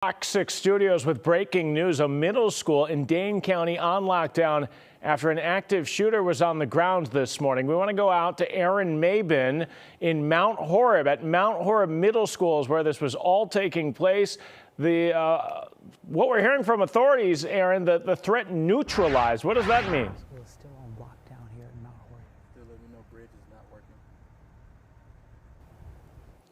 FOX6 Studios with breaking news. A middle school in Dane County on lockdown after an active shooter was on the grounds this morning. We want to go out to Aaron Mabin in Mount Horeb at Mount Horeb Middle School is where this was all taking place. What we're hearing from authorities, Aaron, the threat neutralized. What does that mean? We're still on lockdown here in Mount Horeb. Still let me know bridge is not working.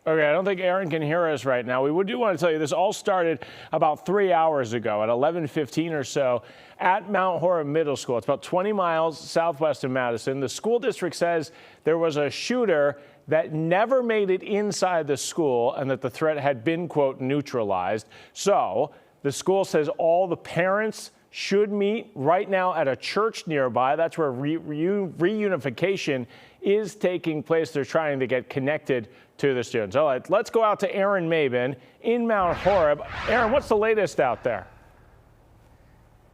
Okay, I don't think Aaron can hear us right now. We do want to tell you this all started about 3 hours ago at 11:15 or so at Mount Horeb Middle School. It's about 20 miles southwest of Madison. The school district says there was a shooter that never made it inside the school and that the threat had been, quote, neutralized. So the school says all the parents should meet right now at a church nearby. That's where reunification is taking place. They're trying to get connected to the students. All right, let's go out to Aaron Mabin in Mount Horeb. Aaron, what's the latest out there?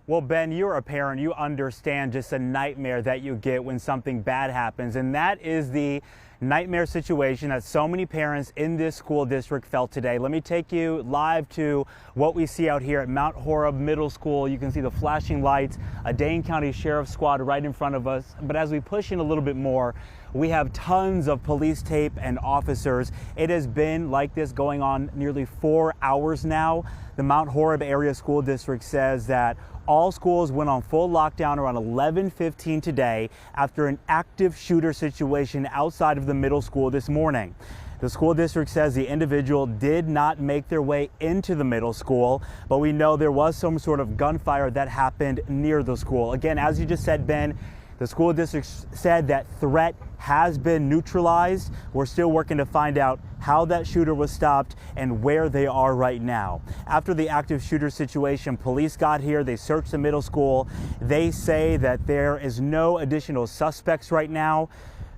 Well, Ben, you're a parent. You understand just a nightmare that you get when something bad happens. And that is the nightmare situation that so many parents in this school district felt today. Let me take you live to what we see out here at Mount Horeb Middle School. You can see the flashing lights, a Dane County Sheriff's Squad right in front of us. But as we push in a little bit more, we have tons of police tape and officers. It has been like this going on nearly 4 hours now. The Mount Horeb Area School District says that all schools went on full lockdown around 11:15 today after an active shooter situation outside of the middle school this morning. The school district says the individual did not make their way into the middle school, but we know there was some sort of gunfire that happened near the school. Again, as you just said, Ben, the school district said that threat has been neutralized. We're still working to find out how that shooter was stopped and where they are right now. After the active shooter situation, police got here, they searched the middle school. They say that there is no additional suspects right now.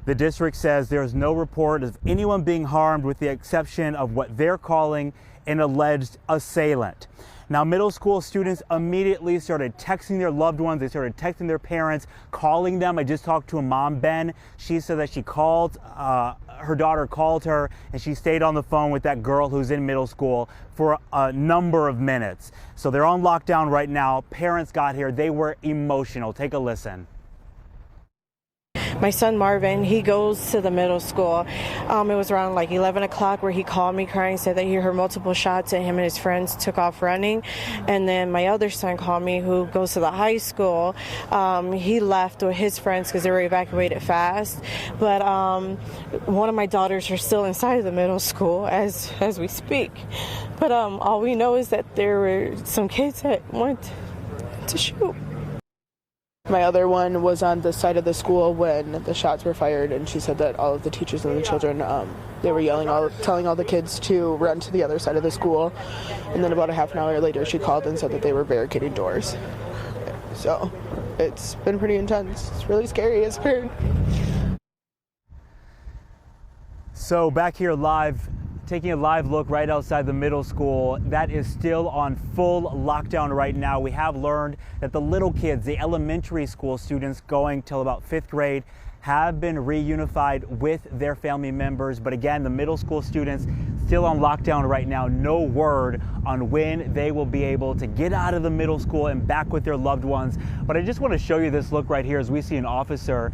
The district says there is no report of anyone being harmed with the exception of what they're calling an alleged assailant. Now, middle school students immediately started texting their loved ones. They started texting their parents, calling them. I just talked to a mom, Ben. She said that she called, her daughter called her, and she stayed on the phone with that girl who's in middle school for a number of minutes. So they're on lockdown right now. Parents got here. They were emotional. Take a listen. My son Marvin, he goes to the middle school. It was around like 11 o'clock where he called me crying, said that he heard multiple shots and him and his friends took off running. And then my other son called me, who goes to the high school. He left with his friends because they were evacuated fast. But one of my daughters are still inside of the middle school as we speak. But all we know is that there were some kids that went to shoot. My other one was on the side of the school when the shots were fired, and she said that all of the teachers and the children, they were telling all the kids to run to the other side of the school. And then about a half an hour later, she called and said that they were barricading doors. So it's been pretty intense. It's really scary as a parent. So back here live, taking a live look right outside the middle school that is still on full lockdown right now. We have learned that the little kids, the elementary school students going till about 5th grade, have been reunified with their family members. But again, the middle school students still on lockdown right now. No word on when they will be able to get out of the middle school and back with their loved ones. But I just want to show you this look right here as we see an officer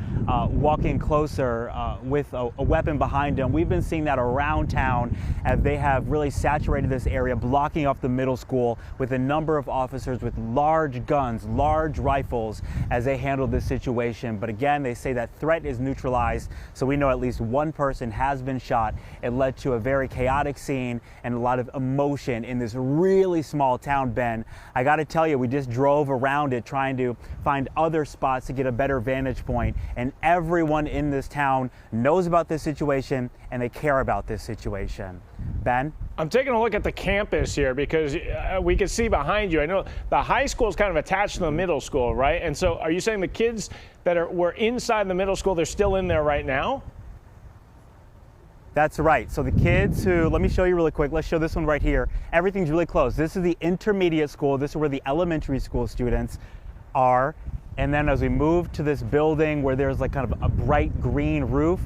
walking closer with a weapon behind him. We've been seeing that around town as they have really saturated this area, blocking off the middle school with a number of officers with large guns, large rifles as they handle this situation. But again, they say that threat is neutralized, so we know at least one person has been shot. It led to a very chaotic scene and a lot of emotion in this really small town, Ben. I got to tell you, we just drove around it trying to find other spots to get a better vantage point, and everyone in this town knows about this situation and they care about this situation. Ben? I'm taking a look at the campus here because we can see behind you. I know the high school is kind of attached to the middle school, right? And so are you saying the kids that were inside the middle school, they're still in there right now? That's right. So the kids who, let me show you really quick. Let's show this one right here. Everything's really close. This is the intermediate school. This is where the elementary school students are. And then as we move to this building where there's like kind of a bright green roof,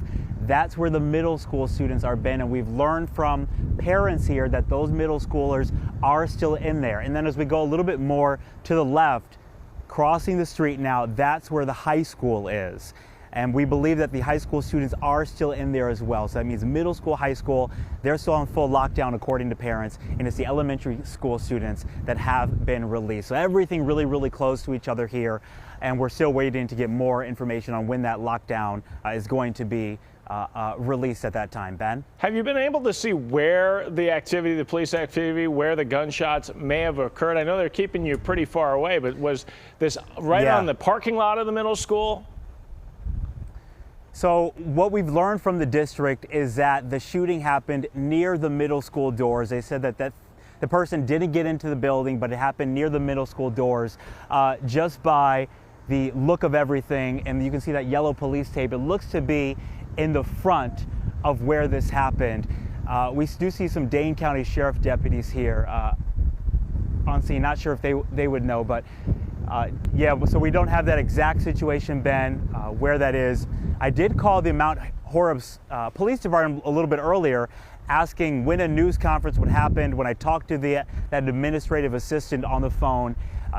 That's where the middle school students are been, and we've learned from parents here that those middle schoolers are still in there. And then as we go a little bit more to the left, crossing the street now, that's where the high school is. And we believe that the high school students are still in there as well. So that means middle school, high school, they're still on full lockdown according to parents, and it's the elementary school students that have been released. So everything really, really close to each other here, and we're still waiting to get more information on when that lockdown is going to be released at that time. Ben? Have you been able to see where the activity, the police activity, where the gunshots may have occurred? I know they're keeping you pretty far away, but was this right on the parking lot of the middle school? So what we've learned from the district is that the shooting happened near the middle school doors. They said that the person didn't get into the building, but it happened near the middle school doors. Just by the look of everything, and you can see that yellow police tape, it looks to be in the front of where this happened. We do see some Dane County Sheriff deputies here on scene. Not sure if they would know, but yeah, so we don't have that exact situation, Ben, where that is. I did call the Mount Horeb Police Department a little bit earlier, asking when a news conference would happen. When I talked to that administrative assistant on the phone,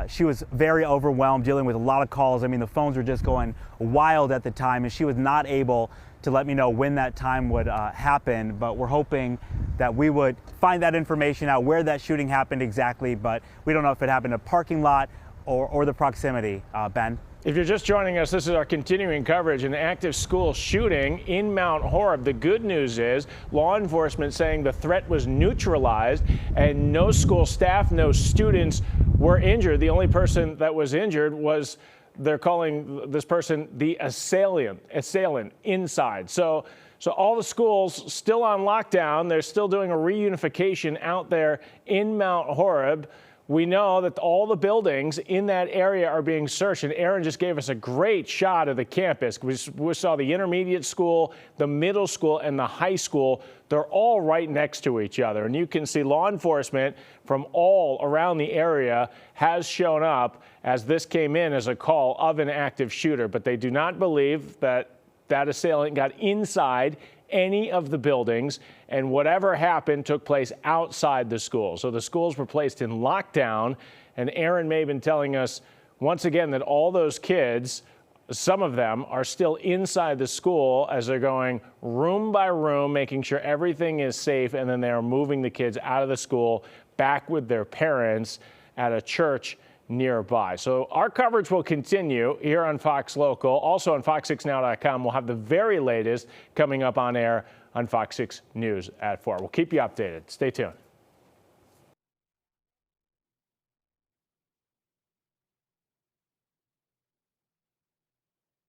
she was very overwhelmed, dealing with a lot of calls. I mean, the phones were just going wild at the time, and she was not able to let me know when that time would happen. But we're hoping that we would find that information out, where that shooting happened exactly, but we don't know if it happened in a parking lot or the proximity. Ben? If you're just joining us, this is our continuing coverage. An active school shooting in Mount Horeb. The good news is law enforcement saying the threat was neutralized and no school staff, no students were injured. The only person that was injured was, they're calling this person the assailant inside. So all the schools still on lockdown. They're still doing a reunification out there in Mount Horeb. We know that all the buildings in that area are being searched, and Aaron just gave us a great shot of the campus. We saw the intermediate school, the middle school, and the high school. They're all right next to each other, and you can see law enforcement from all around the area has shown up as this came in as a call of an active shooter, but they do not believe that assailant got inside any of the buildings, and whatever happened took place outside the school. So the schools were placed in lockdown, and Aaron may have been telling us once again that all those kids, some of them, are still inside the school as they're going room by room, making sure everything is safe, and then they are moving the kids out of the school back with their parents at a church nearby. So our coverage will continue here on Fox Local. Also on fox6now.com, we'll have the very latest coming up on air on Fox 6 News at 4. We'll keep you updated. Stay tuned.